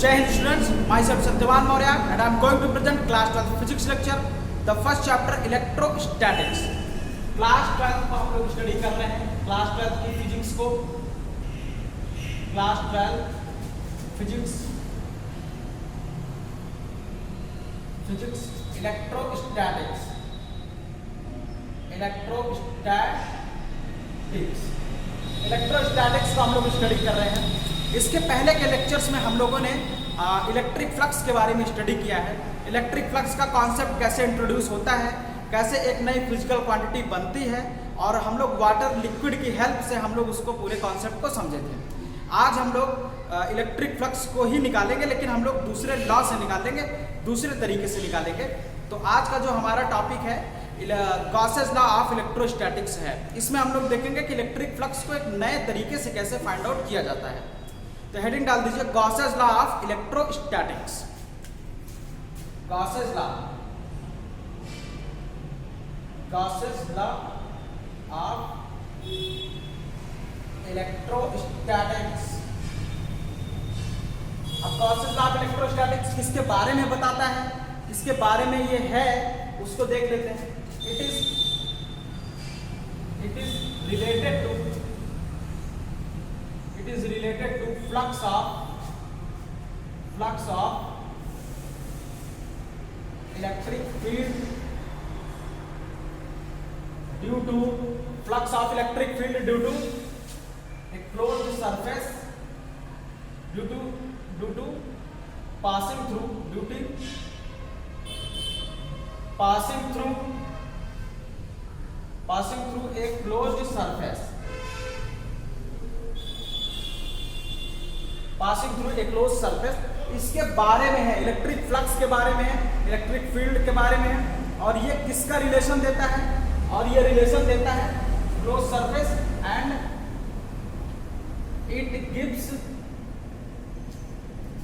Jai Hind students, myself Satyavan Maurya and I am going to present class 12 physics lecture, the first chapter electrostatics. Class 12 को हम लोग study कर रहे हैं, class 12 की physics को, क्लास 12 फिजिक्स इलेक्ट्रोस्टैटिक्स को हम लोग स्टडी कर रहे हैं। इसके पहले के लेक्चर्स में हम लोगों ने इलेक्ट्रिक फ्लक्स के बारे में स्टडी किया है। इलेक्ट्रिक फ्लक्स का कॉन्सेप्ट कैसे इंट्रोड्यूस होता है, कैसे एक नई फिजिकल क्वांटिटी बनती है, और हम लोग वाटर लिक्विड की हेल्प से हम लोग उसको पूरे कॉन्सेप्ट को समझे थे। आज हम लोग इलेक्ट्रिक फ्लक्स को ही निकालेंगे, लेकिन हम लोग दूसरे लॉ से निकालेंगे, दूसरे तरीके से निकालेंगे। तो आज का जो हमारा टॉपिक है गॉसेस लॉ ऑफ इलेक्ट्रोस्टैटिक्स है। इसमें हम लोग देखेंगे कि इलेक्ट्रिक फ्लक्स को एक नए तरीके से कैसे फाइंड आउट किया जाता है। तो हेडिंग डाल दीजिए Gauss's law of electrostatics. Gauss's law of electrostatics. अब गॉसेस लॉ ऑफ इलेक्ट्रोस्टैटिक्स किसके बारे में बताता है, किसके बारे में ये है, उसको देख लेते हैं। It is related to flux of electric field due to a closed surface due to passing through a closed surface, इसके बारे में है। इलेक्ट्रिक फ्लक्स के बारे में है, इलेक्ट्रिक फील्ड के बारे में है, और ये किसका रिलेशन देता है, और ये रिलेशन देता है close surface, and it gives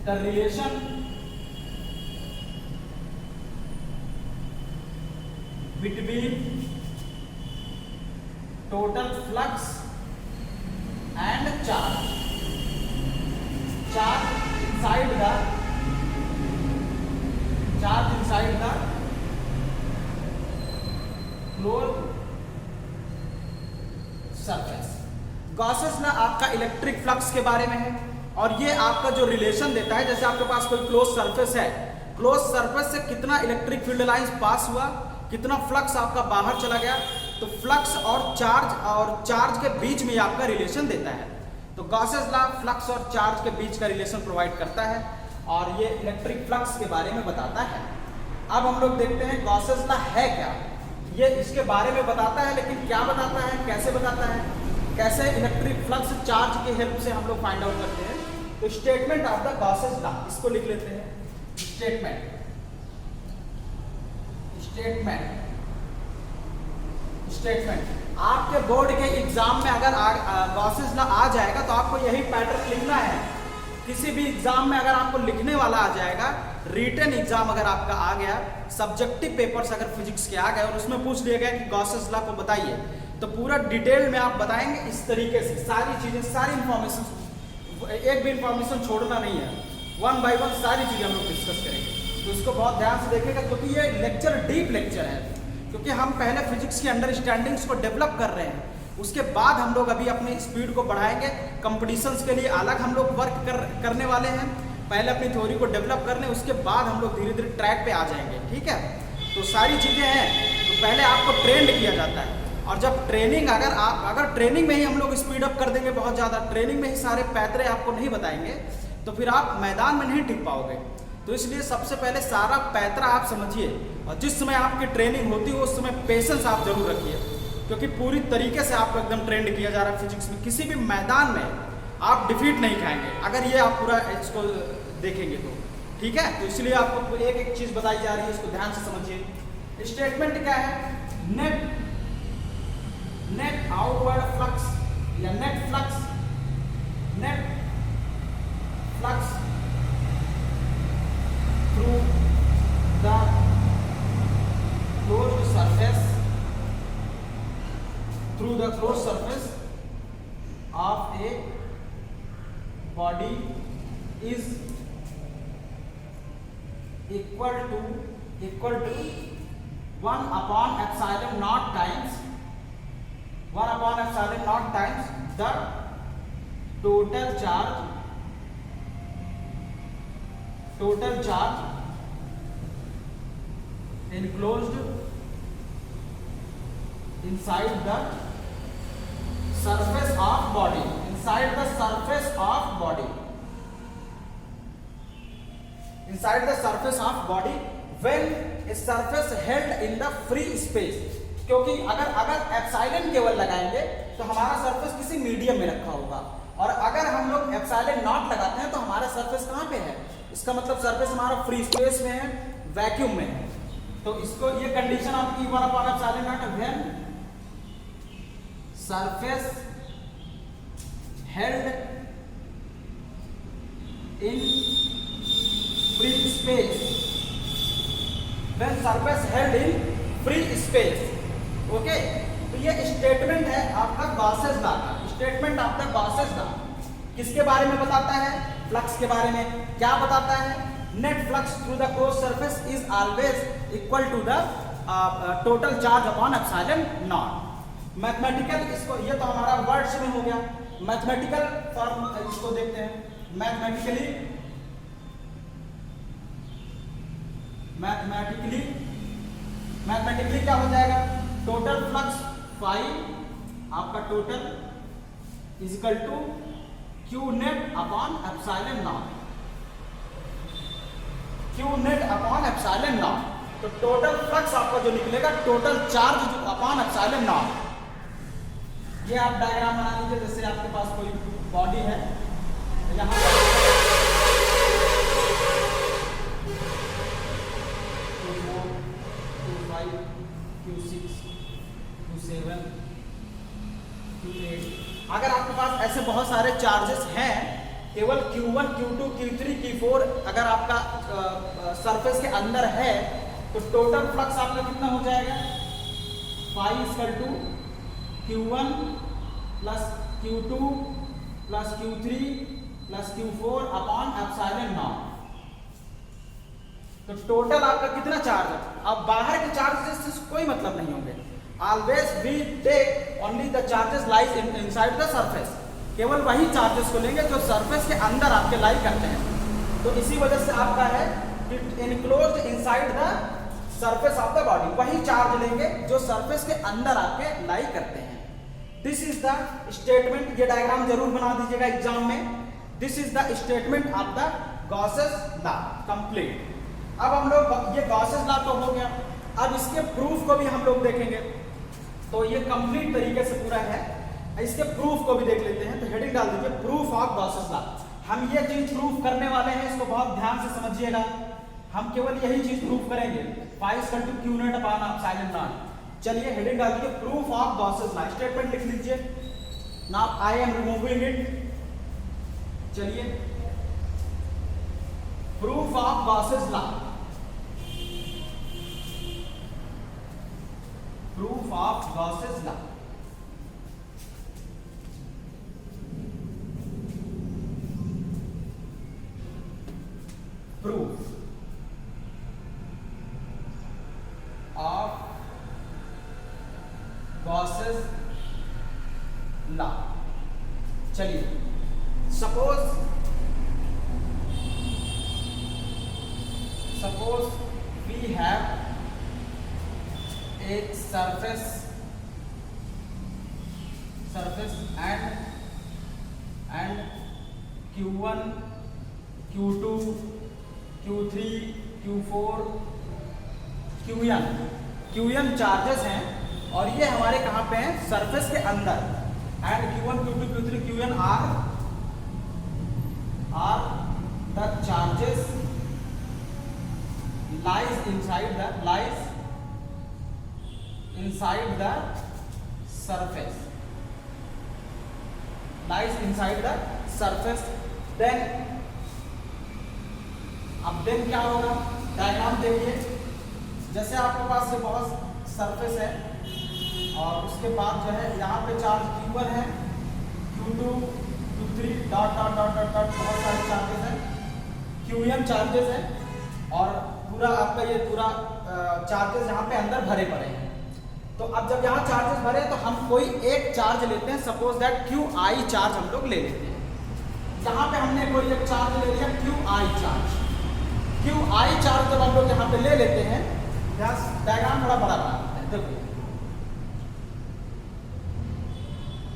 the relation between total flux and charge inside the closed surface। Gauss's law आपका इलेक्ट्रिक फ्लक्स के बारे में है, और ये आपका जो रिलेशन देता है, जैसे आपके पास कोई क्लोज सरफेस है, क्लोज सरफेस से कितना इलेक्ट्रिक फील्ड लाइंस पास हुआ, कितना फ्लक्स आपका बाहर चला गया, तो फ्लक्स और चार्ज के बीच में आपका रिलेशन देता है। तो गॉसेस लॉ फ्लक्स और चार्ज के बीच का रिलेशन प्रोवाइड करता है, और ये इलेक्ट्रिक फ्लक्स के बारे में बताता है। अब हम लोग देखते हैं गॉसेस लॉ है क्या। ये इसके बारे में बताता है, लेकिन क्या बताता है, कैसे बताता है, कैसे इलेक्ट्रिक फ्लक्स चार्ज की हेल्प से हम लोग फाइंड आउट करते हैं। तो statement of the Gauss's law, इसको लिख लेते हैं। स्टेटमेंट आपके बोर्ड के एग्जाम में अगर गॉसेस लॉ आ जाएगा तो आपको यही पैटर्न लिखना है। किसी भी एग्जाम में अगर आपको लिखने वाला आ जाएगा, रिटन एग्जाम अगर आपका आ गया, सब्जेक्टिव पेपर्स अगर फिजिक्स के आ गए और उसमें पूछ लिया गया कि गॉसेस लॉ को बताइए, तो पूरा डिटेल में आप बताएंगे इस तरीके से, सारी चीजें, सारी इंफॉर्मेशन, एक भी इंफॉर्मेशन छोड़ना नहीं है, 1 by 1 सारी चीजें हम लोग डिस्कस करेंगे। तो इसको बहुत ध्यान से देखेगा, क्योंकि ये लेक्चर डीप लेक्चर है, क्योंकि हम पहले फिजिक्स की अंडरस्टैंडिंग्स को डेवलप कर रहे हैं, उसके बाद हम लोग अभी अपनी स्पीड को बढ़ाएंगे। कंपटीशंस के लिए अलग हम लोग वर्क करने वाले हैं, पहले अपनी थ्योरी को डेवलप करने, उसके बाद हम लोग धीरे धीरे ट्रैक पे आ जाएंगे। ठीक है, तो सारी चीज़ें हैं, तो पहले आपको ट्रेंड किया जाता है, और जब ट्रेनिंग अगर ट्रेनिंग में ही हम लोग स्पीड अप कर देंगे बहुत ज़्यादा, ट्रेनिंग में ही सारे पैतरे आपको नहीं बताएंगे, तो फिर आप मैदान में नहीं टिक पाओगे। तो इसलिए सबसे पहले सारा पैतरा आप समझिए, और जिस समय आपकी ट्रेनिंग होती हो उस समय पेशेंस आप जरूर रखिए, क्योंकि पूरी तरीके से आपको एकदम ट्रेंड किया जा रहा है फिजिक्स में। किसी भी मैदान में आप डिफीट नहीं खाएंगे अगर ये आप पूरा इसको देखेंगे तो। ठीक है, तो इसलिए आपको एक एक चीज बताई जा रही है, इसको ध्यान से समझिए। स्टेटमेंट क्या है, नेट आउटवर्ड फ्लक्स या net flux through the closed surface of a body is equal to 1/epsilon naught times the total charge enclosed inside the surface of body, inside the surface of body when a surface held in the free space। क्योंकि अगर epsilon केवल लगाएंगे तो हमारा surface किसी medium में रखा होगा, और अगर हम लोग एप्सिलॉन नॉट लगाते हैं तो हमारा सरफेस कहाँ पे है, इसका मतलब सरफेस हमारा फ्री स्पेस में है, वैक्यूम में है। तो इसको ये कंडीशन आपकी 1/epsilon naught when surface held in free space, when surface held in free space. Okay, तो ये स्टेटमेंट है आपका गॉसेस लॉ का, स्टेटमेंट आपका गॉसेस लॉ किसके बारे में बताता है, फ्लक्स के बारे में। क्या बताता है, net flux through the close surface is always equal to the total charge upon epsilon naught. Mathematical, इसको ये तो हमारा वर्ड्स में हो गया, मैथमेटिकल फॉर्म इसको देखते हैं। मैथमेटिकली क्या हो जाएगा, टोटल फ्लक्स फाई आपका total is equal to Q net upon epsilon naught, Q net upon epsilon naught. तो टोटल फ्लक्स आपका जो निकलेगा टोटल चार्ज जो अपॉन एप्सिलॉन नॉट। ये आप डायग्राम बना लीजिए, जैसे आपके पास कोई बॉडी है, यहाँ अगर आपके पास ऐसे बहुत सारे चार्जेस हैं, केवल Q1, Q2, Q3, Q4 अगर आपका सरफेस के अंदर है तो टोटल फ्लक्स आपका कितना हो जाएगा, phi equal to Q1 plus Q2 plus Q3 plus Q4 upon epsilon naught. तो टोटल आपका कितना चार्ज है। अब बाहर के चार्जेस से कोई मतलब नहीं होंगे, always we take only the charges lies inside the surface, केवल वही चार्जेस को लेंगे जो सरफेस के अंदर आपके लाई करते हैं। तो इसी वजह से आपका है enclosed inside the surface of the body, वही चार्ज लेंगे जो सरफेस के अंदर आपके लाई करते हैं। दिस इज द स्टेटमेंट, ये डायग्राम जरूर बना दीजिएगा एग्जाम में। This is the statement of the Gauss's law complete. अब हम लोग ये गॉसेस लॉ तो हो गया, अब इसके प्रूफ को भी हम लोग देखेंगे। तो ये कंप्लीट तरीके से पूरा है, इसके प्रूफ को भी देख लेते हैं। तो हेडिंग डाल दीजिए प्रूफ ऑफ गॉसेस लॉ। हम ये चीज प्रूफ करने वाले हैं, इसको बहुत ध्यान से समझिएगा। हम केवल यही चीज प्रूफ करेंगे, phi equal to Q net upon epsilon naught. चलिए हेडिंग डाल दीजिए proof of Gauss's law, statement लिख लीजिए। Now I am removing it. चलिए proof of Gauss's law, proof of Gauss's law. Proof of Gauss's law. चलिए suppose we have एक surface and Q1, Q2, Q3, Q4, Qn charges हैं, और ये हमारे कहाँ पे हैं, सरफेस के अंदर। And Q1, Q2, Q3, Qn are the charges lies inside the surface, then अब क्या होगा, डायग्राम देखिए। जैसे आपके पास ये बहुत सरफेस है और उसके बाद जो है यहाँ पे चार्ज Q1 है, Q2, Q3 डॉट बहुत सारे चार्जेस हैं, Qn चार्जेस हैं, और पूरा आपका ये पूरा चार्जेस यहाँ पे अंदर भरे पड़े हैं। तो अब जब यहाँ चार्जेस भरे तो हम कोई एक चार्ज लेते हैं, suppose that Q I charge हम लोग ले लेते हैं। यहाँ पे हमने कोई एक चार्ज ले लिया Q I charge. Q I charge जब हम लोग यहाँ पे ले लेते हैं, डायग्राम थोड़ा बड़ा बनाते हैं। देखो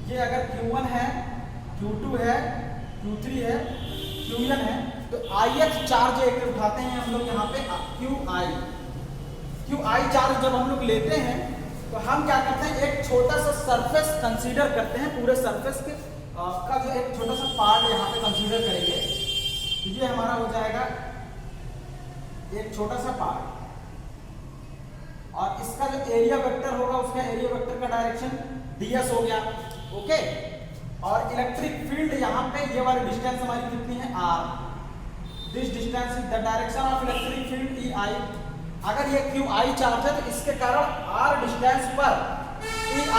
ये अगर Q1 है, Q2 है, Q3 है, Qn है, तो ith चार्ज एक उठाते हैं हम लोग यहाँ पे Qi चार्ज जब हम लोग लेते हैं तो हम क्या करते हैं, एक छोटा सा सरफेस कंसीडर करते हैं। पूरे सरफेस के का जो एक छोटा सा पार्ट यहाँ पे कंसीडर करेंगे, तो ये हमारा हो जाएगा एक छोटा सा पार्ट, और इसका जो एरिया वेक्टर होगा उसका एरिया वेक्टर का डायरेक्शन ds हो गया। ओके, और इलेक्ट्रिक फील्ड यहाँ पे ये वाली डिस्टेंस हमारी कितनी है r, this distance is the direction of electric field ei। अगर ये QI चार्ज है तो इसके कारण r डिस्टेंस पर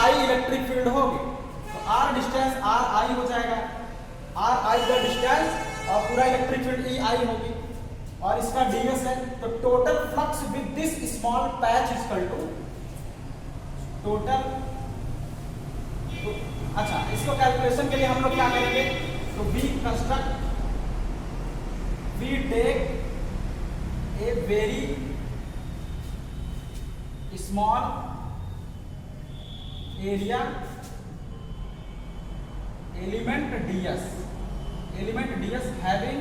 ei इलेक्ट्रिक फील्ड होगी, तो r डिस्टेंस ri हो जाएगा, ri द डिस्टेंस और पूरा इलेक्ट्रिक फील्ड ei होगी, और इसका ds है। तो total flux with this small patch is equal to total. अच्छा, इसको कैलकुलेशन के लिए हम लोग क्या करेंगे, तो we take a very small area element ds having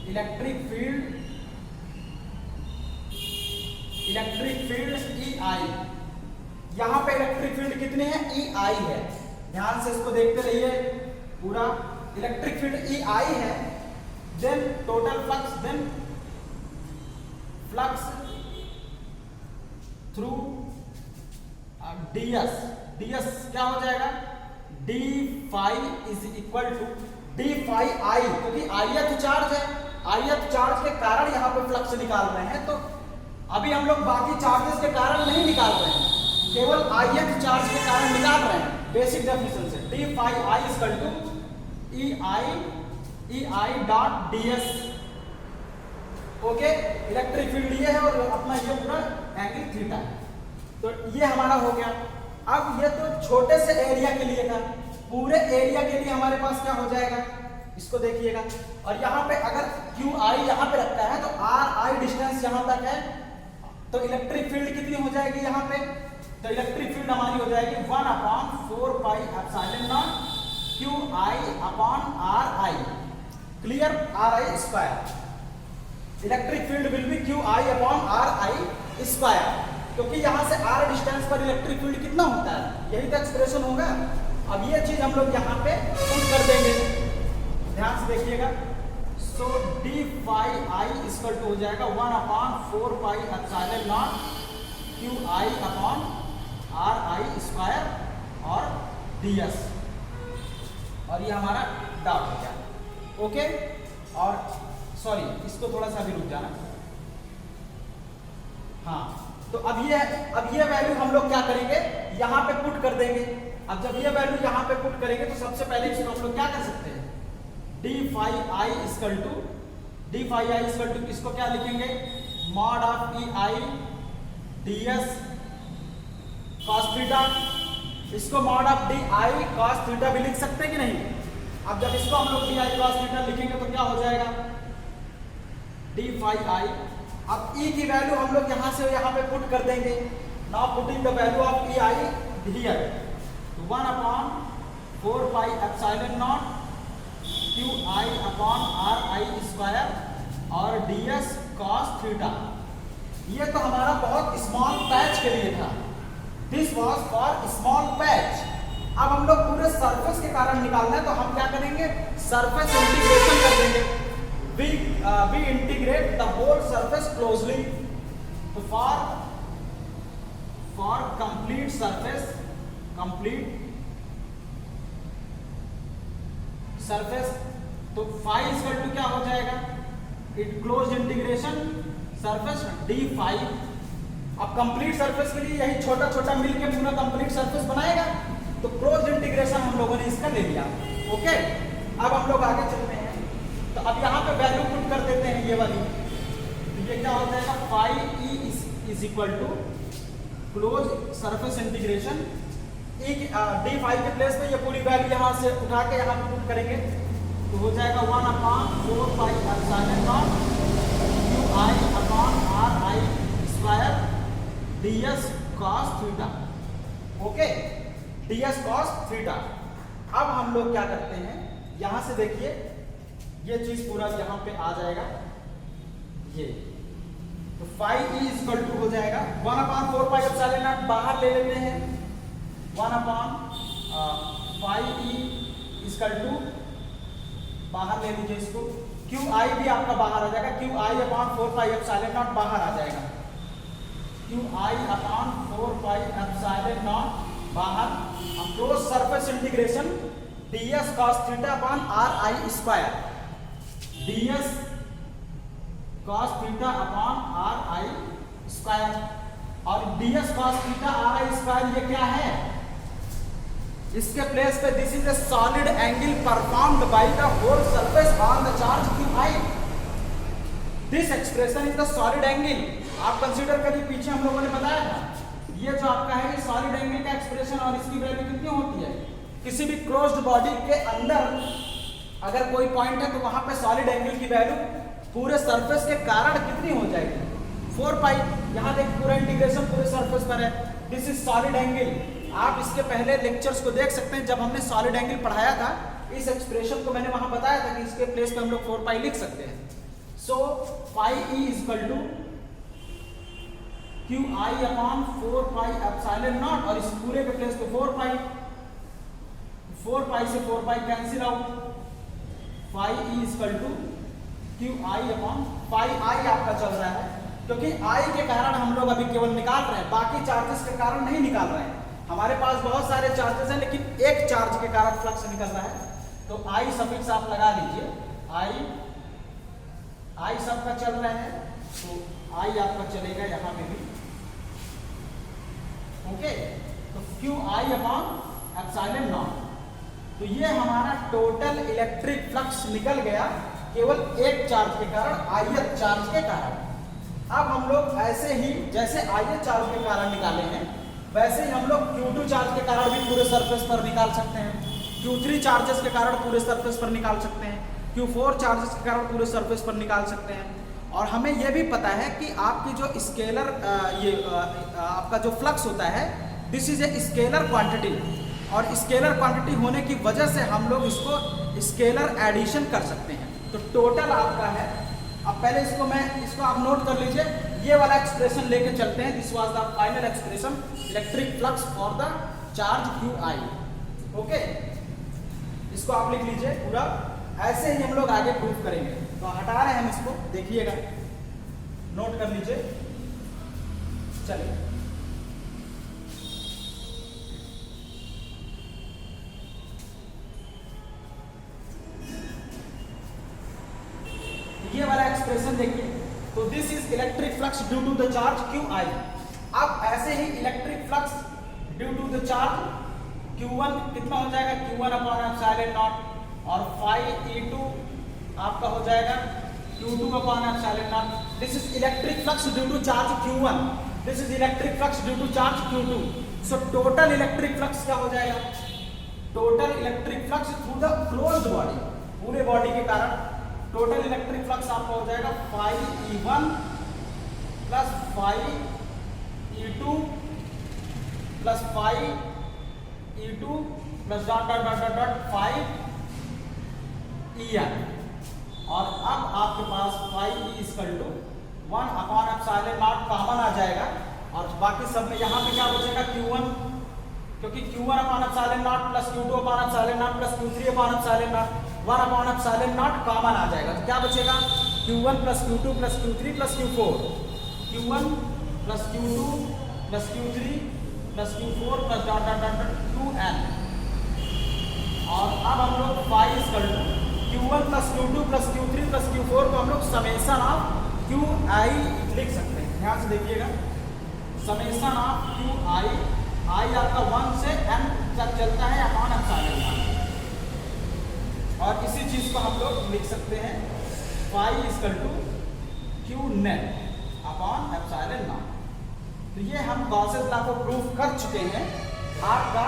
electric field ei। यहाँ पे इलेक्ट्रिक फील्ड कितनी है, ei है। ध्यान से इसको देखते रहिए, पूरा इलेक्ट्रिक फील्ड ei है। Then total flux, then flux through ds क्या हो जाएगा, d phi is equal to d phi i, क्योंकि ith चार्ज है, ith चार्ज के कारण यहाँ पे फ्लक्स निकाल रहे हैं। तो अभी हम लोग बाकी चार्जेस के कारण नहीं निकाल रहे हैं, केवल ith चार्ज के कारण निकाल रहे हैं बेसिक डेफिनेशन से। d phi i is equal to ei dot ds। Okay, electric field ये है और अपना ये पूरा एंगल थीटा है। तो ये हमारा हो गया। अब ये तो छोटे से एरिया के लिए था, पूरे एरिया के लिए हमारे पास क्या हो जाएगा, इसको देखिएगा। और यहाँ पे अगर QI यहाँ पे रखता है तो RI डिस्टेंस यहाँ तक है, तो इलेक्ट्रिक फील्ड कितनी हो जाएगी यहाँ पे, तो इलेक्ट्रिक फील्ड हमारी हो जाएगी 1/4 pi epsilon naught QI upon RI। Clear, RI square, electric field will be QI upon RI square, क्योंकि यहाँ से r डिस्टेंस पर इलेक्ट्रिक फील्ड कितना होता है, यही तो एक्सप्रेशन होगा। अब ये चीज हम लोग यहाँ पे पुट कर देंगे, ध्यान से देखिएगा। So d phi i equal to हो जाएगा 1/4 pi epsilon naught QI upon RI square और ds, और ये हमारा डॉट हो गया। ओके, और सॉरी इसको थोड़ा सा भी रुक जाना। हाँ, तो अब ये वैल्यू हम लोग क्या करेंगे, यहाँ पे पुट कर देंगे। अब जब ये वैल्यू यहाँ पे पुट करेंगे तो सबसे पहले इसको हम लोग क्या कर सकते हैं, d phi i equal to इसको क्या लिखेंगे, mod of ei ds cos theta. इसको mod of di cos theta भी लिख सकते हैं कि नहीं। अब जब इसको हम लोग di cos थीटा लिखेंगे तो क्या हो जाएगा, d phi i। अब e की वैल्यू हम लोग यहाँ से यहाँ पे पुट कर देंगे। Now putting the value of ei here, तो 1/4 pi epsilon naught QI upon RI square और ds cos थीटा। ये तो हमारा बहुत स्मॉल पैच के लिए था, this was for small patch. अब हम लोग पूरे सरफेस के कारण निकालना है, तो हम क्या करेंगे, सरफेस इंटीग्रेशन कर देंगे। we integrate the whole surface closely, so for complete surface तो phi इक्वल टू क्या हो जाएगा, it close integration surface d phi। अब कंप्लीट सरफेस के लिए यही छोटा छोटा मिलके पूरा कंप्लीट सरफेस बनाएगा, तो क्लोज इंटीग्रेशन हम लोगों ने इसका ले लिया। ओके, अब हम लोग आगे चलते हैं। तो अब यहाँ पे वैल्यू पुट कर देते हैं ये वाली, तो ये क्या हो जाएगा, phi E is equal to close surface integration D phi के प्लेस पे ये पूरी वैल्यू यहाँ से उठा के यहाँ पे पुट करेंगे, तो हो जाएगा 1/4 pi epsilon naught Q I upon R I square ds cos theta. Okay, ds cos theta. अब हम लोग क्या करते हैं, यहां से देखिए ये चीज पूरा यहां पे आ जाएगा, ये तो फाई ई इक्वल टू हो जाएगा 1/4 पाई एप्सिलॉन नॉट, बाहर ले लेते हैं 1/फाई ई इक्वल टू, बाहर ले लीजिए इसको, क्यू आई भी आपका बाहर आ जाएगा, Q I upon 4 pi epsilon not बाहर आ जाएगा, Q I upon 4 pi epsilon not बाहर, close surface integration ds cos theta upon R I square, ds cos theta upon R I square, और ds cos theta R I square ये क्या है, इसके place पे this is a solid angle performed by the whole surface on the charge Q I, this expression is the solid angle. आप consider करिए, पीछे हम लोगों ने बताया था ये जो आपका है ये सॉलिड एंगल का एक्सप्रेशन, और इसकी वैल्यू कितनी होती है, किसी भी क्लोज्ड बॉडी के अंदर अगर कोई पॉइंट है तो वहां पे सॉलिड एंगल की वैल्यू पूरे सरफेस के कारण कितनी हो जाएगी, 4 पाई। यहाँ देख पूरा इंटीग्रेशन पूरे सरफेस पर है, दिस इज सॉलिड एंगल। आप इसके पहले लेक्चर्स को देख सकते हैं, जब हमने सॉलिड एंगल पढ़ाया था इस एक्सप्रेशन को मैंने वहां बताया था कि इसके प्लेस पे हम लोग 4 पाई लिख सकते हैं। So phi E equal to Q I upon 4 pi epsilon naught, और इस पूरे के प्लेस पे 4 पाई, 4 पाई से 4 pi cancel out, phi E equal to Q I upon phi i आपका चल रहा है, क्योंकि आई के कारण हम लोग अभी केवल निकाल रहे हैं, बाकी चार्जेस के कारण नहीं निकाल रहे हैं। हमारे पास बहुत सारे चार्जेस हैं लेकिन एक चार्ज के कारण फ्लक्स निकल रहा है, तो आई सफिक्स आप लगा लीजिए, आई सबका चल रहा है, तो आई आपका चलेगा यहाँ पे भी। ओके, तो Q I upon epsilon naught, तो ये हमारा टोटल इलेक्ट्रिक फ्लक्स निकल गया केवल एक चार्ज के कारण, ith चार्ज के कारण। अब हम लोग ऐसे ही जैसे ith चार्ज के कारण निकाले हैं वैसे ही हम लोग Q2 चार्ज के कारण भी पूरे सरफेस पर निकाल सकते हैं, Q3 चार्जेस के कारण पूरे सरफेस पर निकाल सकते हैं, Q4 चार्जेस के कारण पूरे सरफेस पर निकाल सकते हैं। और हमें यह भी पता है कि आपकी जो स्केलर आपका जो फ्लक्स होता है this is a scalar quantity, और स्केलर क्वांटिटी होने की वजह से हम लोग इसको स्केलर एडिशन कर सकते हैं। तो टोटल आपका है, अब पहले इसको आप नोट कर लीजिए, ये वाला एक्सप्रेशन लेके चलते हैं, this was the final expression electric flux for the charge Q I. Okay, इसको आप लिख लीजिए पूरा, ऐसे ही हम लोग आगे प्रूफ करेंगे। तो हटा रहे हैं हम इसको, देखिएगा, नोट कर लीजिए। चलिए, ये वाला एक्सप्रेशन देखिए, तो this is electric flux due to the charge Q i. अब ऐसे ही electric flux due to the charge Q1 कितना हो जाएगा, Q1 अपॉन एप्सिलॉन नॉट, और फाई E2 आपका हो जाएगा Q2 upon epsilon naught. This is electric flux due to charge Q1, this is electric flux due to charge Q2। So total electric flux क्या हो जाएगा, total electric flux through the closed body, पूरे body के कारण total electric flux आपका हो जाएगा phi E1 plus phi E2 plus phi E2 plus dot dot dot dot dot phi EN, और अब आपके पास phi E equal to 1 upon epsilon naught common आ जाएगा, और बाकी सब में यहाँ पे क्या बचेगा Q1, क्योंकि Q1 upon epsilon naught plus Q2 upon epsilon naught plus Q3 upon epsilon naught, 1 upon epsilon naught common आ जाएगा, तो क्या बचेगा Q1 plus Q2 plus Q3 plus Q4, Q1 plus Q2 plus Q3 plus Q4 plus dot dot dot dot 2n। और अब हम लोग phi equal to Q1 plus Q2 plus Q3 plus Q4 को हम लोग समेशन ऑफ QI लिख सकते हैं। ध्यान से देखिएगा, समेशन ऑफ QI, I आपका 1 से n तक चलता है अपॉन एप्सिलॉन नॉट, और इसी चीज को हम लोग लिख सकते हैं phi equal to Q net upon epsilon naught. तो ये हम गॉसेस लॉ को प्रूव कर चुके हैं। आपका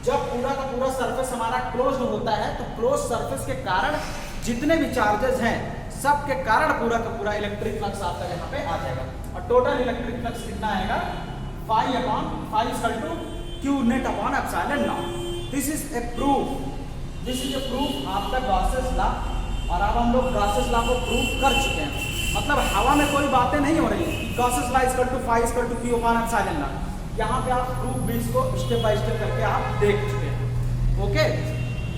जब पूरा का पूरा सरफेस हमारा क्लोज्ड होता है तो क्लोज सरफेस के कारण जितने भी चार्जेस हैं सब के कारण पूरा का पूरा इलेक्ट्रिक फ्लक्स आपका यहाँ पे आ जाएगा। और टोटल इलेक्ट्रिक फ्लक्स कितना आएगा, phi equal to Q net upon epsilon naught. This is a proof आपका गॉसेस लॉ। और अब हम लोग गॉसेस लॉ को प्रूव कर चुके हैं, मतलब हवा में कोई बातें नहीं हो रही कि Gauss's law equal to phi equal to Q upon epsilon naught. यहाँ पे आप प्रूफ भी इसको स्टेप बाय स्टेप करके आप देख चुके हैं। ओके,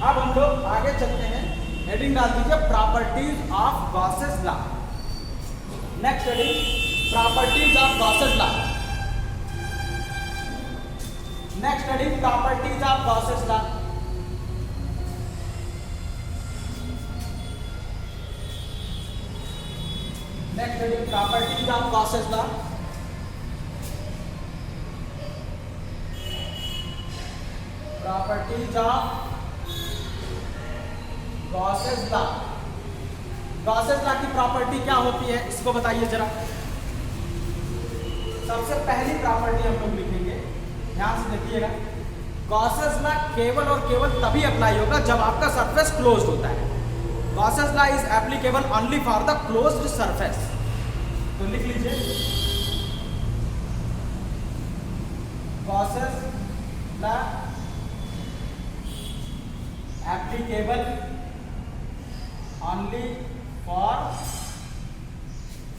अब हम लोग आगे चलते हैं। हेडिंग डाल दीजिए properties of Gauss's law. Next heading properties of Gauss's law. Next heading properties of Gauss's law. Next heading properties of Gauss's law. Properties of Gauss's law. Gauss's law की प्रॉपर्टी क्या होती है इसको बताइए जरा। सबसे पहली प्रॉपर्टी हम लोग लिखेंगे, ध्यान से देखिएगा। गॉसेस लॉ केवल और केवल तभी अप्लाई होगा जब आपका सरफेस क्लोज्ड होता है। Gauss's law is applicable only for the closed surface. तो लिख लीजिए Gauss's law applicable only for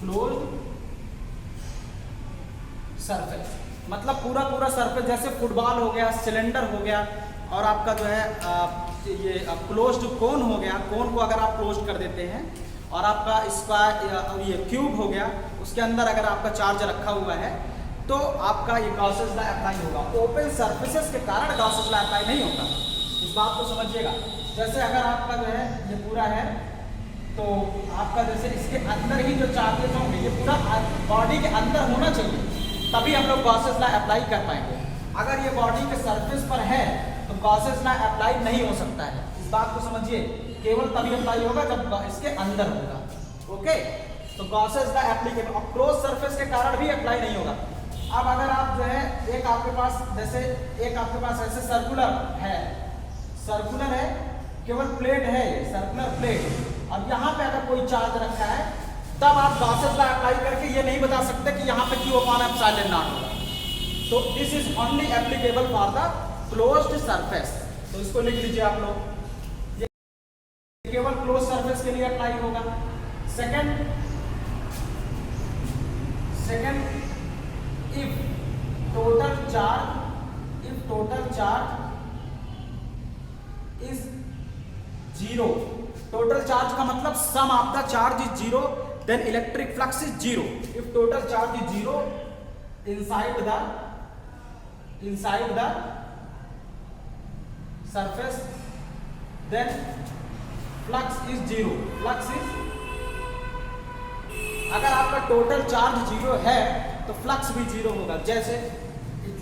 closed surface. मतलब पूरा पूरा सरफेस, जैसे फुटबॉल हो गया, सिलेंडर हो गया, और आपका जो है ये क्लोज्ड कोन हो गया। कोन को अगर आप क्लोज कर देते हैं और आपका स्क्वायर ये क्यूब हो गया, उसके अंदर अगर आपका चार्ज रखा हुआ है तो आपका ये गॉसेस लॉ अप्लाई होगा। ओपन सरफेसेस के कारण गॉसेस लॉ अप्लाई नहीं होता, इस बात को समझिएगा। जैसे अगर आपका जो है ये पूरा है तो आपका जैसे इसके अंदर ही जो चार्जेस होंगे ये पूरा बॉडी के अंदर होना चाहिए, तभी हम लोग गॉसेस लॉ अप्लाई कर पाएंगे। अगर ये बॉडी के सरफेस पर है तो गॉसेस लॉ अप्लाई नहीं हो सकता है, इस बात को समझिए। केवल तभी अप्लाई होगा जब इसके अंदर होगा। ओके, तो गॉसेस लॉ एप्लीकेबल। और क्लोज सरफेस के कारण भी अप्लाई नहीं होगा। अब अगर आप जो है एक आपके पास जैसे एक आपके पास ऐसे सर्कुलर है, केवल प्लेट है, सर्कुलर प्लेट, और यहाँ पे अगर कोई चार्ज रखा है तब आप गॉसेस लॉ अप्लाई करके ये नहीं बता सकते कि यहाँ पे क्यू अपॉन एप्सिलॉन नॉट होगा। तो this is only applicable for the closed surface. तो इसको लिख लीजिए आप लोग, ये केवल क्लोज सरफेस के लिए अप्लाई होगा। Second if total charge is zero. Total charge का मतलब sum of the charge is zero, then electric flux is zero. If total charge is zero inside the surface, then flux is zero. अगर आपका total charge zero है तो flux भी zero होगा। जैसे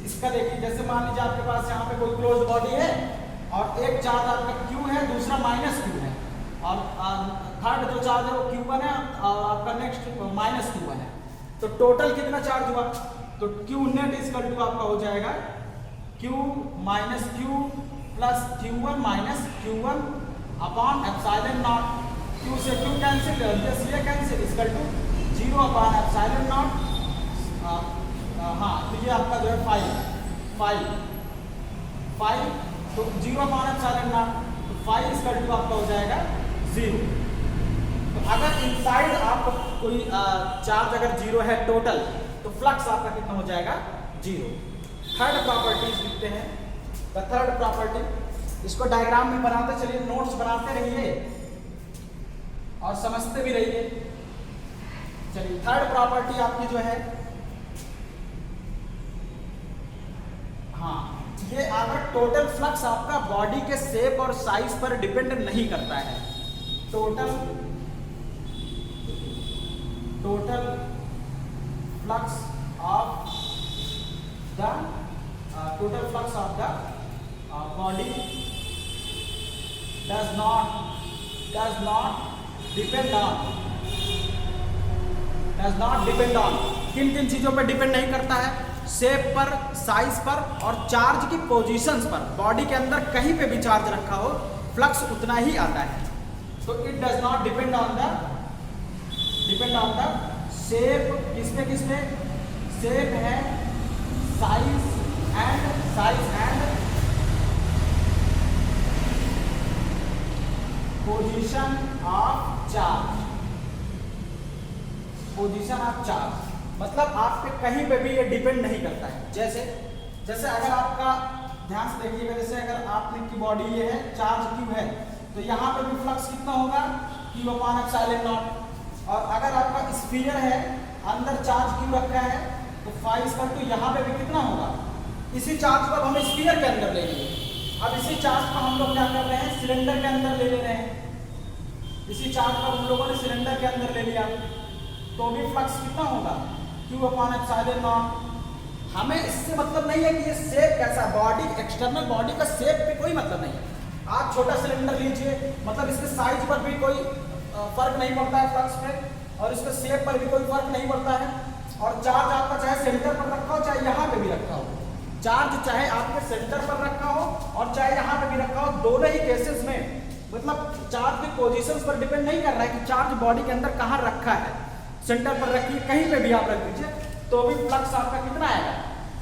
इसका देखिए, जैसे मान लीजिए आपके पास यहाँ पे कोई क्लोज बॉडी है और एक चार्ज आपका Q है, दूसरा -Q है, और थर्ड जो चार्ज है वो Q1 है और आपका नेक्स्ट -Q1 है। तो टोटल कितना चार्ज हुआ? तो Q नेट इक्वल टू आपका हो जाएगा Q minus Q plus Q1 minus Q1 upon epsilon naught. Q से Q कैंसिल, ये cancel, equal to 0 upon epsilon naught. हाँ, तो ये आपका जो है 5 तो 0 अपॉन एप्सिलॉन नॉट, तो 5 इक्वल टू आपका हो जाएगा 0। तो अगर इनसाइड आपको कोई चार्ज अगर 0 है टोटल, तो फ्लक्स आपका कितना हो जाएगा? 0। थर्ड प्रॉपर्टीज लिखते हैं। द थर्ड प्रॉपर्टी, इसको डायग्राम में बनाते चलिए, नोट्स बनाते रहिए और समझते भी रहिए। चलिए, थर्ड प्रॉपर्टी आपकी जो है, हाँ, ये अगर टोटल फ्लक्स आपका बॉडी के शेप और साइज पर डिपेंड नहीं करता है। Total flux of the body does not depend on does not depend on, किन किन चीज़ों पर डिपेंड नहीं करता है? शेप पर, साइज पर और चार्ज की पोजीशंस पर। बॉडी के अंदर कहीं पे भी चार्ज रखा हो, फ्लक्स उतना ही आता है। तो it does not depend on the shape. किसमें शेप है, size and position of charge. मतलब आप पे कहीं पे भी ये डिपेंड नहीं करता है। जैसे अगर आपका ध्यान से देखिएगा, जैसे अगर आपने की बॉडी ये है, चार्ज क्यू है, तो यहाँ पे भी फ्लक्स कितना होगा, Q/ε0। और अगर आपका स्फीयर है, अंदर चार्ज क्यू रखा है, तो φ यहाँ पे भी कितना होगा। इसी चार्ज को हम स्फीयर के अंदर ले लिए। अब इसी चार्ज को हम लोग क्या कर रहे हैं, सिलेंडर के अंदर ले रहे हैं। इसी चार्ज को हम लोगों ने सिलेंडर के अंदर ले लिया, तो भी फ्लक्स कितना होगा, Q/ε0। हमें इससे मतलब नहीं है कि ये शेप कैसा, बॉडी एक्सटर्नल बॉडी का शेप पे कोई मतलब नहीं है। आप छोटा सिलेंडर लीजिए, मतलब इसके साइज पर भी कोई फर्क नहीं पड़ता है फ्लक्स पे, और इसके शेप पर भी कोई फर्क नहीं पड़ता है। और चार्ज आपका चाहे सेंटर पर रखा हो, चाहे यहाँ पे भी रखा हो, चार्ज चाहे आपके सेंटर पर रखा हो और चाहे यहाँ पे भी रखा हो, दोनों ही केसेस में मतलब चार्ज की पोजीशंस पर डिपेंड नहीं कर रहा है कि चार्ज बॉडी के अंदर कहाँ रखा है। सेंटर पर रखिए, कहीं पे भी आप रख दीजिए, तो भी फ्लक्स आपका कितना आएगा,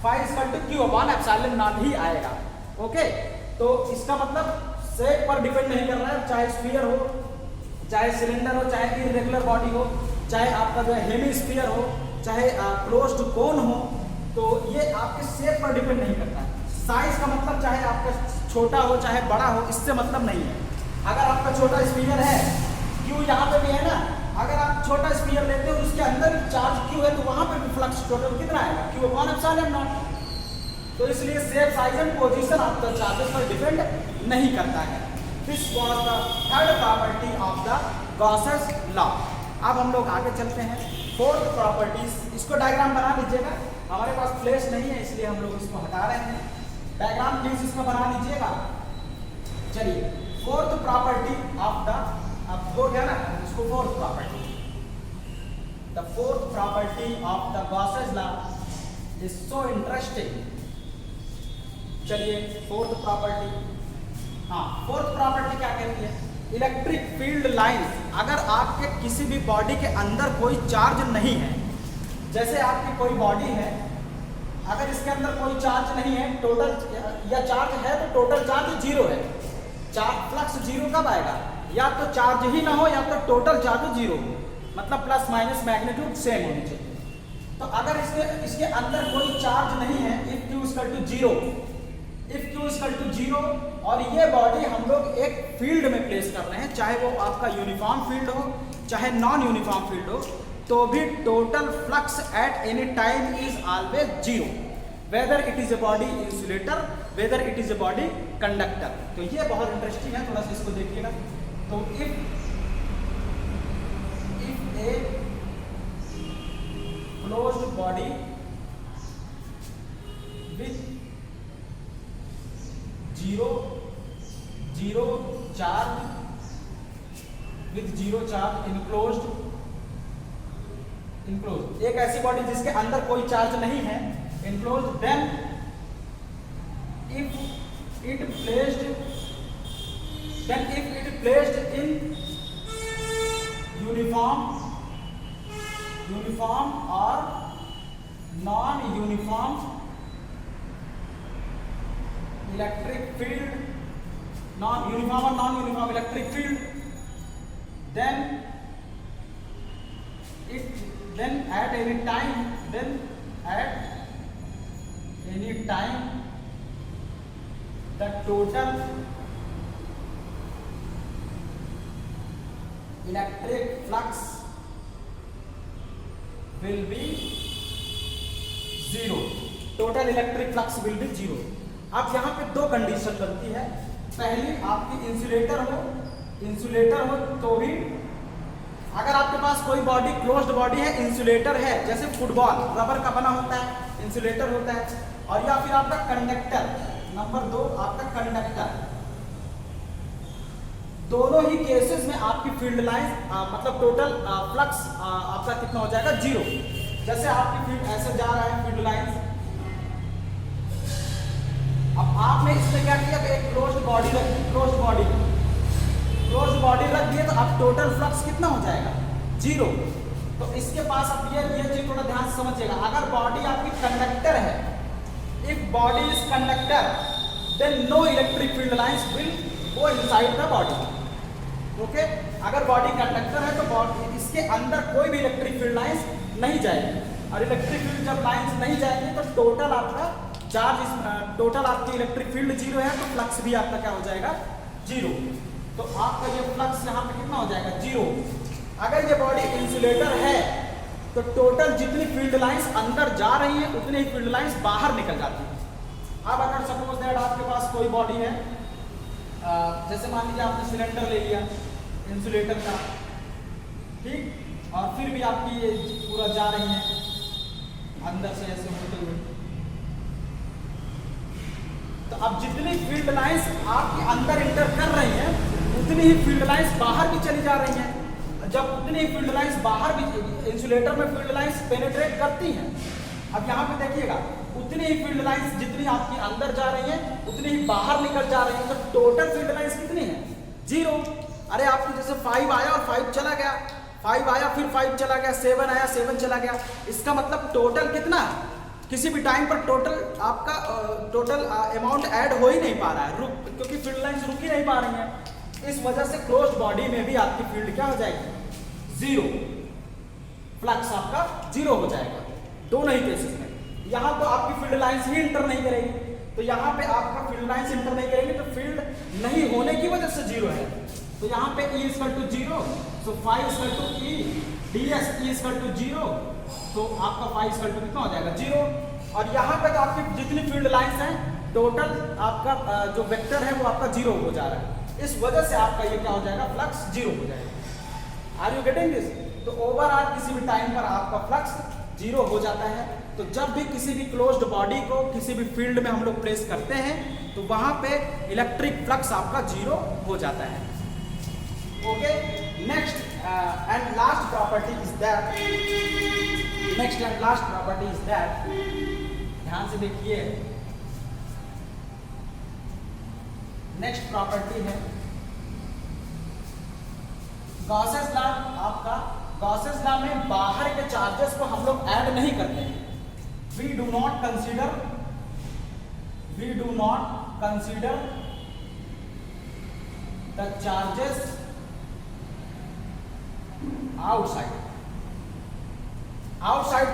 φ=Q/ε0 ही आएगा। ओके, तो इसका मतलब शेप पर डिपेंड नहीं कर रहा है, चाहे स्फीयर हो, चाहे सिलेंडर हो, चाहे इरेगुलर बॉडी हो, चाहे आपका जो है हेमीस्फीयर हो, चाहे क्लोज्ड कोन हो, तो ये आपके शेप पर डिपेंड नहीं करता है। साइज का मतलब चाहे आपका छोटा हो चाहे बड़ा हो, इससे मतलब नहीं है। अगर आपका छोटा स्फीयर है, क्यू यहाँ पे भी है ना, अगर आप छोटा स्फीयर लेते हो उसके अंदर चार्ज क्यू है, तो वहां पे भी फ्लक्स टोटल कितना आएगा, Q/ε0। तो इसलिए शेप, साइज एंड पोजीशन आपका चार्जेस पर डिपेंड नहीं करता है। This was the third property of the Gauss's law. अब हम लोग आगे चलते हैं फोर्थ प्रॉपर्टीज। इसको डायग्राम बना लीजिएगा, हमारे पास फ्लैश नहीं है इसलिए हम लोग इसको हटा रहे हैं। डायग्राम प्लीज इसको बना लीजिएगा। चलिए, फोर्थ प्रॉपर्टी ऑफ द, अब हो गया ना, इसको fourth property, the fourth property of the Gauss's law is so interesting. चलिए, फोर्थ प्रॉपर्टी, हाँ, फोर्थ प्रॉपर्टी क्या कहती है, इलेक्ट्रिक फील्ड लाइंस। अगर आपके किसी भी बॉडी के अंदर कोई चार्ज नहीं है, जैसे आपकी कोई बॉडी है, अगर इसके अंदर कोई चार्ज नहीं है, टोटल या चार्ज है तो टोटल चार्ज जीरो है। चार्ज फ्लक्स जीरो कब आएगा, या तो चार्ज ही ना हो या तो टोटल चार्ज जीरो हो, मतलब प्लस माइनस मैग्नीट्यूड सेम होनी चाहिए। तो अगर इसके अंदर कोई चार्ज नहीं है, इफ Q = 0 और ये बॉडी हम लोग एक फील्ड में प्लेस कर रहे हैं, चाहे वो आपका यूनिफॉर्म फील्ड हो चाहे नॉन यूनिफॉर्म फील्ड हो, तो भी total flux at any time is always zero, whether it is a body insulator, whether it is a body conductor. तो ये बहुत इंटरेस्टिंग है, थोड़ा सा इसको देखिएगा। तो if a closed body with zero charge enclosed, एक ऐसी बॉडी जिसके अंदर कोई चार्ज नहीं है, enclosed, then if it placed in uniform और non uniform electric field, uniform और non uniform electric field, then at any time the total electric flux will be zero, total electric flux will be zero। अब यहाँ पे दो condition बनती है। पहली, आपकी इंसुलेटर हो तो भी, अगर आपके पास कोई बॉडी क्लोज्ड बॉडी है, इंसुलेटर है, जैसे फुटबॉल रबर का बना होता है, इंसुलेटर होता है, और या फिर आपका कंडक्टर, नंबर 2 आपका कंडक्टर, दोनों ही केसेस में आपकी फील्ड लाइन मतलब टोटल फ्लक्स आपका कितना हो जाएगा, 0। जैसे आपकी फील्ड ऐसे जा रहा है फील्ड लाइन, अब आपने इसमें क्या किया, एक क्लोज्ड बॉडी रख दी, क्लोज्ड बॉडी रख दिए, तो अब टोटल फ्लक्स कितना हो जाएगा, 0। तो इसके पास अब ये चीज थोड़ा ध्यान से समझिएगा, अगर बॉडी आपकी कंडक्टर है, if body is conductor then no electric field lines will go inside the body. Okay, अगर बॉडी कंडक्टर है तो बॉडी इसके अंदर कोई भी इलेक्ट्रिक फील्ड लाइंस नहीं जाएगी, और इलेक्ट्रिक फील्ड जब लाइंस नहीं जाएंगी तो टोटल आपका चार्ज, टोटल आपकी इलेक्ट्रिक फील्ड 0 है, तो फ्लक्स भी आपका क्या हो जाएगा, 0। तो आपका ये फ्लक्स यहाँ पे कितना हो जाएगा, 0। अगर ये बॉडी इंसुलेटर है तो टोटल जितनी फील्ड लाइंस अंदर जा रही हैं उतनी ही फील्ड लाइंस बाहर निकल जाती हैं। अब अगर सपोज दैट आपके पास कोई बॉडी है, जैसे मान लीजिए आपने सिलेंडर ले लिया इंसुलेटर का, ठीक, और फिर भी आपकी ये पूरा जा रही है अंदर से ऐसे होते हुए, तो अब जितनी फील्ड लाइंस आपके अंदर इंटर कर रही हैं उतनी ही फील्ड लाइंस बाहर भी चली जा रही हैं। जब उतनी ही फील्ड लाइंस बाहर भी, इंसुलेटर में फील्ड लाइंस पेनिट्रेट करती हैं। अब यहाँ पे देखिएगा, उतनी ही फील्ड लाइंस जितनी आपकी अंदर जा रही हैं उतनी ही बाहर निकल जा रही हैं, तो टोटल फील्ड लाइंस कितनी है, 0। अरे आपकी जैसे 5 आया और 5 चला गया, 5 आया फिर 5 चला गया, 7 आया 7 चला गया, इसका मतलब टोटल कितना, किसी भी टाइम पर टोटल आपका टोटल अमाउंट ऐड हो ही नहीं पा रहा है, क्योंकि फील्ड लाइंस रुक ही नहीं पा रही हैं। इस वजह से क्लोज्ड बॉडी में भी आपकी फील्ड क्या हो जाएगी, 0, फ्लक्स आपका 0 हो जाएगा दोनों ही केसेस में। यहाँ तो आपकी फील्ड लाइंस ही इंटर नहीं करेगी, तो यहाँ पे आपका फील्ड लाइंस इंटर नहीं करेंगे तो फील्ड नहीं होने की वजह से 0 है। तो यहाँ पे E = 0, so phi = E, ds E = 0, तो आपका phi = कितना हो जाएगा, 0। और यहाँ पे तो आपकी जितनी फील्ड लाइंस हैं टोटल आपका जो वेक्टर है वो आपका 0 हो जा रहा है, इस वजह से आपका ये क्या हो जाएगा, फ्लक्स 0 हो जाएगा। Are you getting this? तो ओवरऑल किसी भी टाइम पर आपका फ्लक्स 0 हो जाता है। तो जब भी किसी भी क्लोज्ड बॉडी को किसी भी फील्ड में हम लोग प्लेस करते हैं तो वहां पे इलेक्ट्रिक फ्लक्स आपका 0 हो जाता है। Okay, next and last property is that, ध्यान से देखिए, नेक्स्ट प्रॉपर्टी है गॉसेस लॉ। आपका गॉसेस लॉ में बाहर के चार्जेस को हम लोग ऐड नहीं करते हैं। We do not consider the charges outside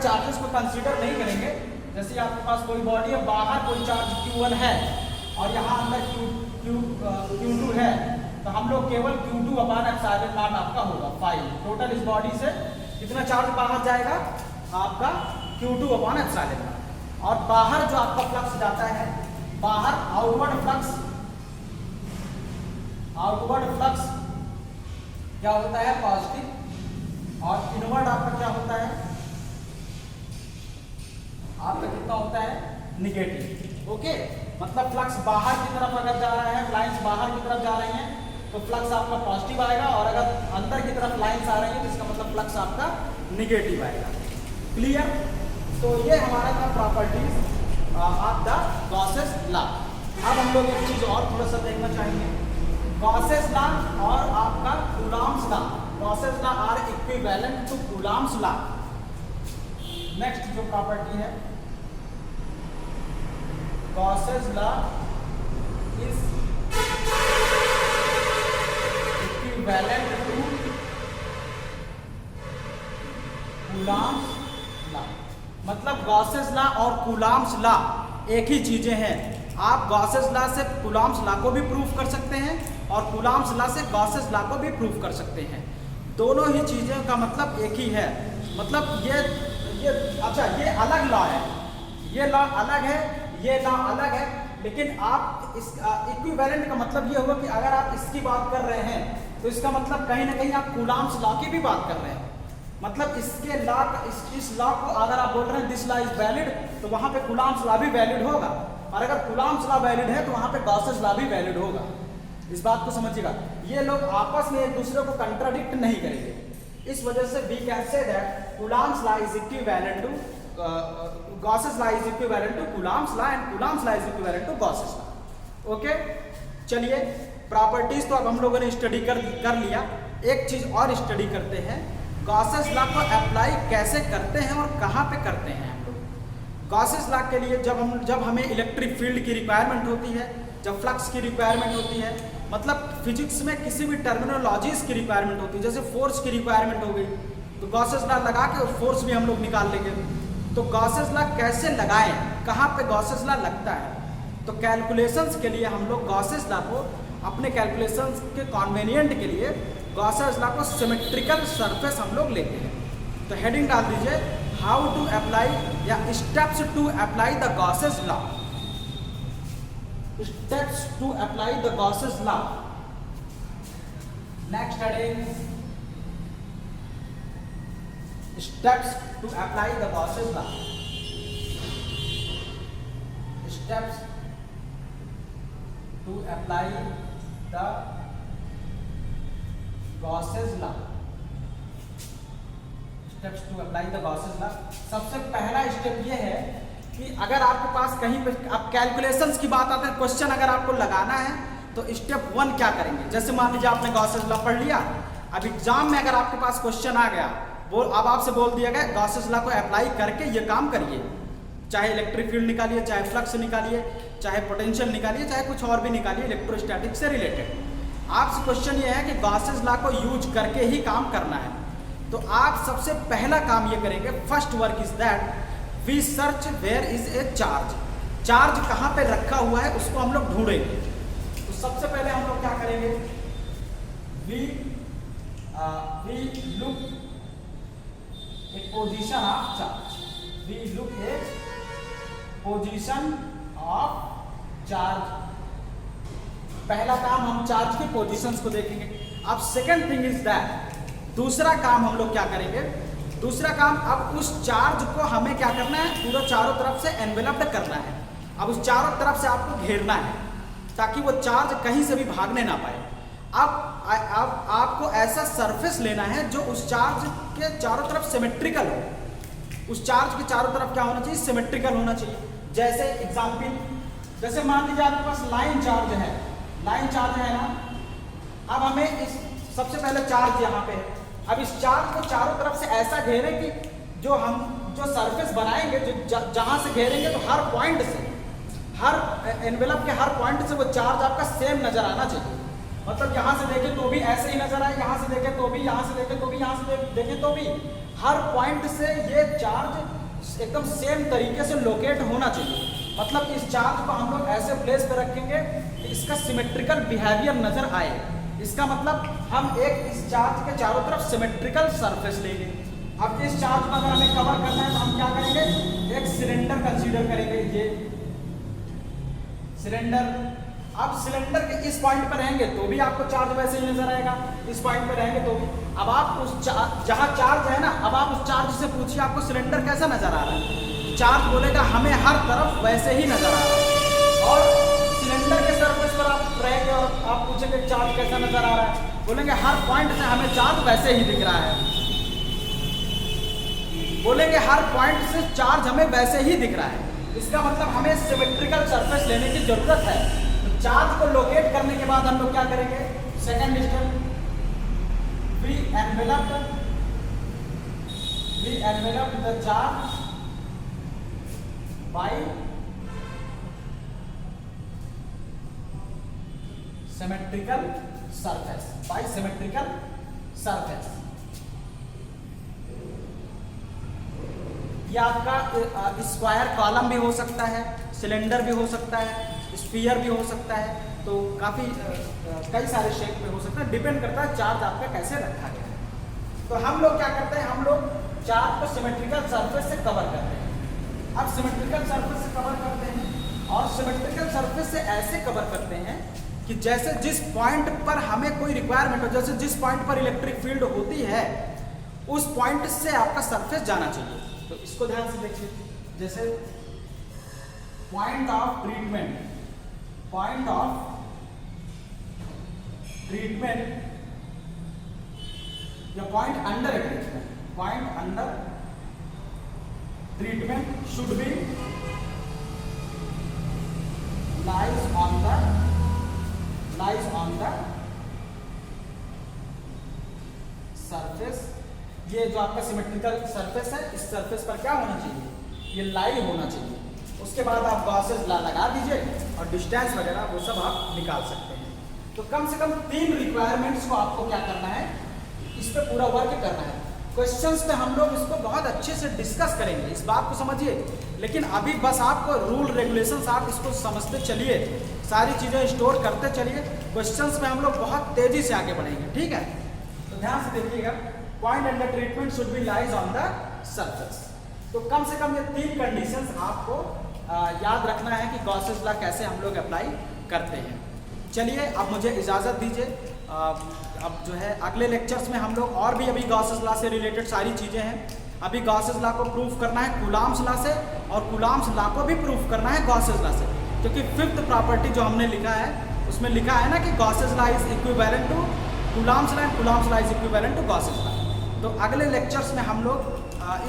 charges को कंसीडर नहीं करेंगे। जैसे आपके पास कोई बॉडी है, बाहर कोई चार्ज Q1 है और यहाँ अंदर Q2 है, तो हम लोग केवल Q2/ε0 आपका होगा 5। टोटल इस बॉडी से कितना चार्ज बाहर जाएगा, आपका Q2/ε0। और बाहर जो आपका फ्लक्स जाता है, बाहर आउटवर्ड फ्लक्स क्या होता है, पॉजिटिव, और इनवर्ड आपका क्या होता है, आपका कितना होता है, निगेटिव। ओके, मतलब फ्लक्स बाहर की तरफ अगर जा रहा है, लाइंस बाहर की तरफ जा रही हैं तो फ्लक्स आपका पॉजिटिव आएगा, और अगर अंदर की तरफ लाइंस आ रही हैं तो इसका मतलब फ्लक्स आपका निगेटिव आएगा। क्लियर? तो ये हमारा था properties of the Gauss's law. अब हम लोग एक चीज और थोड़ा सा देखना चाहेंगे, गॉसेस लॉ और आपका Coulomb's law. Gauss's law are equivalent to Coulomb's law. Next जो प्रॉपर्टी है, Gauss's law is equivalent to Coulomb's law. मतलब गॉसेस लॉ और कूलॉम्स लॉ एक ही चीजें हैं। आप गॉसेस लॉ से कूलॉम्स लॉ को भी प्रूफ कर सकते हैं और कूलॉम्स लॉ से गॉसेस लॉ को भी प्रूफ कर सकते हैं। दोनों ही चीजें का मतलब एक ही है। मतलब ये अच्छा, ये अलग लॉ है, ये लॉ अलग है, ये लॉ अलग है, लेकिन आप इस इक्विवेलेंट का मतलब ये हुआ कि अगर आप इसकी बात कर रहे हैं तो इसका मतलब कहीं ना कहीं आप कूलॉम्स लॉ की भी बात कर रहे हैं। मतलब इसके लॉ, इस लॉ को अगर आप बोल रहे हैं दिस लॉ इज वैलिड, तो वहां पे कूलॉम्स लॉ भी वैलिड होगा, और अगर कूलॉम्स लॉ वैलिड है तो वहां पे गॉसेस लॉ भी वैलिड होगा। इस बात को समझिएगा, ये लोग आपस में एक दूसरे को कंट्राडिक्ट नहीं करेंगे। इस वजह से we can say that Coulomb's law is equivalent to Gauss's law is equivalent to Coulomb's law and Coulomb's law is equivalent to Gauss's law. Okay, चलिए प्रॉपर्टीज तो अब हम लोगों ने स्टडी कर लिया। एक चीज और स्टडी करते हैं, गॉसेस लॉ को अप्लाई कैसे करते हैं और कहाँ पे करते हैं हम लोग। गॉसेस लॉ के लिए जब हमें इलेक्ट्रिक फील्ड की रिक्वायरमेंट होती है, जब फ्लक्स की रिक्वायरमेंट होती है, मतलब फिजिक्स में किसी भी टर्मिनोलॉजीज की रिक्वायरमेंट होती है, जैसे फोर्स की रिक्वायरमेंट हो गई तो गॉसेस लॉ लगा के फोर्स भी हम लोग निकाल लेंगे। तो गॉसेस लॉ कैसे लगाएं, कहाँ पे गॉसेस लॉ लगता है, तो कैलकुलेशंस के लिए हम लोग गॉसेस लॉ को अपने कैलकुलेशंस के कन्वीनियंट के लिए गॉसेस लॉ को सिमेट्रिकल सरफेस हम लोग लेते हैं। तो हेडिंग डाल दीजिए हाउ टू अप्लाई या steps to apply the Gauss's law, steps to apply the Gauss's law. Next heading, steps to apply the Gauss's law. Steps to apply the Gauss's law. Steps to apply the Gauss's law. सबसे पहला step ये है कि अगर आपके पास कहीं पे आप कैलकुलेशंस की बात आते हैं, क्वेश्चन अगर आपको लगाना है तो स्टेप 1 क्या करेंगे। जैसे मान लीजिए आपने गॉसेस लॉ पढ़ लिया, अब एग्जाम में अगर आपके पास क्वेश्चन आ गया, वो अब आपसे बोल दिया गया गॉसेस लॉ को अप्लाई करके ये काम करिए, चाहे इलेक्ट्रिक फील्ड निकालिए, चाहे फ्लक्स निकालिए, चाहे पोटेंशियल निकालिए, चाहे कुछ और भी निकालिए इलेक्ट्रोस्टैटिक से रिलेटेड। आपसे क्वेश्चन ये है कि गॉसेस लॉ को यूज करके ही काम करना है। तो आप सबसे पहला काम ये करेंगे, first work is that we search where is a charge. Charge कहाँ पे रखा हुआ है उसको हम लोग ढूंढेंगे। तो सबसे पहले हम लोग क्या करेंगे, we look a position of charge, we look a position of charge. पहला काम हम चार्ज की पोजीशंस को देखेंगे। अब सेकंड थिंग इज दैट, दूसरा काम हम लोग क्या करेंगे, दूसरा काम अब उस चार्ज को हमें क्या करना है, पूरा चारों तरफ से एनवेलप्ड करना है। अब उस चारों तरफ से आपको घेरना है ताकि वो चार्ज कहीं से भी भागने ना पाए। अब आपको ऐसा सरफेस लेना है जो उस चार्ज के चारों तरफ सिमेट्रिकल हो। उस चार्ज के चारों तरफ क्या होना चाहिए, सिमेट्रिकल होना चाहिए। जैसे एग्जाम्पल, जैसे मान लीजिए आपके पास लाइन चार्ज है, लाइन चार्ज है ना। अब हमें इस सबसे पहले चार्ज यहाँ पे है, अब इस चार्ज को चारों तरफ से ऐसा घेरे कि जो सरफेस बनाएंगे, जो जहां से घेरेंगे तो हर पॉइंट से, हर एनवेलप के हर पॉइंट से वो चार्ज आपका सेम नजर आना चाहिए। मतलब यहाँ से देखें तो भी ऐसे ही नजर आए, यहाँ से देखें तो भी, यहाँ से देखें तो भी, यहाँ से देखें तो भी, हर पॉइंट से ये चार्ज एकदम सेम तरीके से लोकेट होना चाहिए। मतलब इस चार्ज को हम लोग ऐसे प्लेस पे रखेंगे कि इसका सिमेट्रिकल बिहेवियर नजर आए। इसका मतलब हम एक इस चार्ज के चारों तरफ सिमेट्रिकल सरफेस लेंगे। अब इस चार्ज को अगर हमें कवर करना है तो हम क्या करेंगे, एक सिलेंडर कंसीडर करेंगे, ये सिलेंडर। अब सिलेंडर के इस पॉइंट पर रहेंगे तो भी आपको चार्ज वैसे ही नजर आएगा, इस पॉइंट पर रहेंगे तो भी। अब आप उस जहाँ चार्ज है ना, अब आप उस चार्ज से पूछिए आपको सिलेंडर कैसा नजर आ रहा है, चार्ज बोलेगा हमें हर तरफ वैसे ही नजर आ रहा है। और सिलेंडर के सरफेस पर आप रहेंगे और आप पूछेंगे चार्ज कैसा नजर आ रहा है, बोलेंगे हर पॉइंट से हमें चार्ज वैसे ही दिख रहा है, बोलेंगे हर पॉइंट से चार्ज हमें वैसे ही दिख रहा है। इसका मतलब हमें सिमेट्रिकल सरफेस लेने की जरूरत है। तो चार्ज को लोकेट करने के बाद हम लोग क्या करेंगे, second step, we envelop the charge by symmetrical surface, by symmetrical surface. ये आपका स्क्वायर कॉलम भी हो सकता है, सिलेंडर भी हो सकता है, स्फीयर भी हो सकता है, तो काफ़ी कई सारे शेप में हो सकता है, डिपेंड करता है चार्ज आपका कैसे रखा गया है। तो हम लोग क्या करते हैं, हम लोग चार्ज को सिमेट्रिकल सरफेस से कवर करते हैं। अब सिमेट्रिकल सरफेस से कवर करते हैं और सिमेट्रिकल सरफेस से ऐसे कवर करते हैं कि जैसे जिस पॉइंट पर हमें कोई रिक्वायरमेंट हो, जैसे जिस पॉइंट पर इलेक्ट्रिक फील्ड होती है उस पॉइंट से आपका सरफेस जाना चाहिए। तो इसको ध्यान से देखिए, जैसे point of treatment, point of treatment या point under a treatment, point under treatment should be lies on the surface. ये जो आपका सिमेट्रिकल सरफेस है, इस सरफेस पर क्या होना चाहिए, ये लाई होना चाहिए। उसके बाद आप गॉसेस लगा दीजिए और डिस्टेंस वगैरह वो सब आप निकाल सकते हैं। तो कम से कम 3 रिक्वायरमेंट्स को आपको क्या करना है, इस पर पूरा वर्क करना है। क्वेश्चंस में हम लोग इसको बहुत अच्छे से डिस्कस करेंगे, इस बात को समझिए। लेकिन अभी बस आपको रूल रेगुलेशंस आप इसको समझते चलिए, सारी चीज़ें स्टोर करते चलिए। क्वेश्चंस में हम लोग बहुत तेज़ी से आगे बढ़ेंगे, ठीक है। तो ध्यान से देखिएगा, point under treatment should be lies on the surface. तो कम से कम ये 3 कंडीशंस आपको याद रखना है कि गॉसेस लॉ कैसे हम लोग अप्लाई करते हैं। चलिए अब मुझे इजाज़त दीजिए, अब जो है अगले लेक्चर्स में हम लोग और भी अभी गॉसेस लॉ से रिलेटेड सारी चीज़ें हैं। अभी गॉसेस लॉ को प्रूफ करना है कूलॉम्स लॉ से, और कूलॉम्स लॉ को भी प्रूफ करना है गॉसेस लॉ से, क्योंकि 5th प्रॉपर्टी जो हमने लिखा है उसमें लिखा है ना कि Gauss's law is equivalent to Coulomb's law and Coulomb's law is equivalent to Gauss's law. तो अगले लेक्चर्स में हम लोग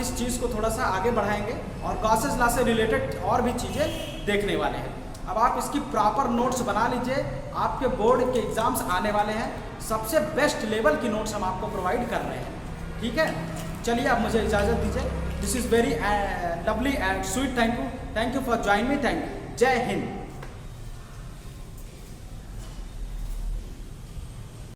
इस चीज़ को थोड़ा सा आगे बढ़ाएंगे और गॉसेस लॉ से रिलेटेड और भी चीज़ें देखने वाले हैं। अब आप इसकी प्रॉपर नोट्स बना लीजिए, आपके बोर्ड के एग्जाम्स आने वाले हैं, सबसे बेस्ट लेवल की नोट्स हम आपको प्रोवाइड कर रहे हैं, ठीक है। चलिए अब मुझे इजाज़त दीजिए। This is very lovely and sweet, thank you for join me, thank you. जय हिंद।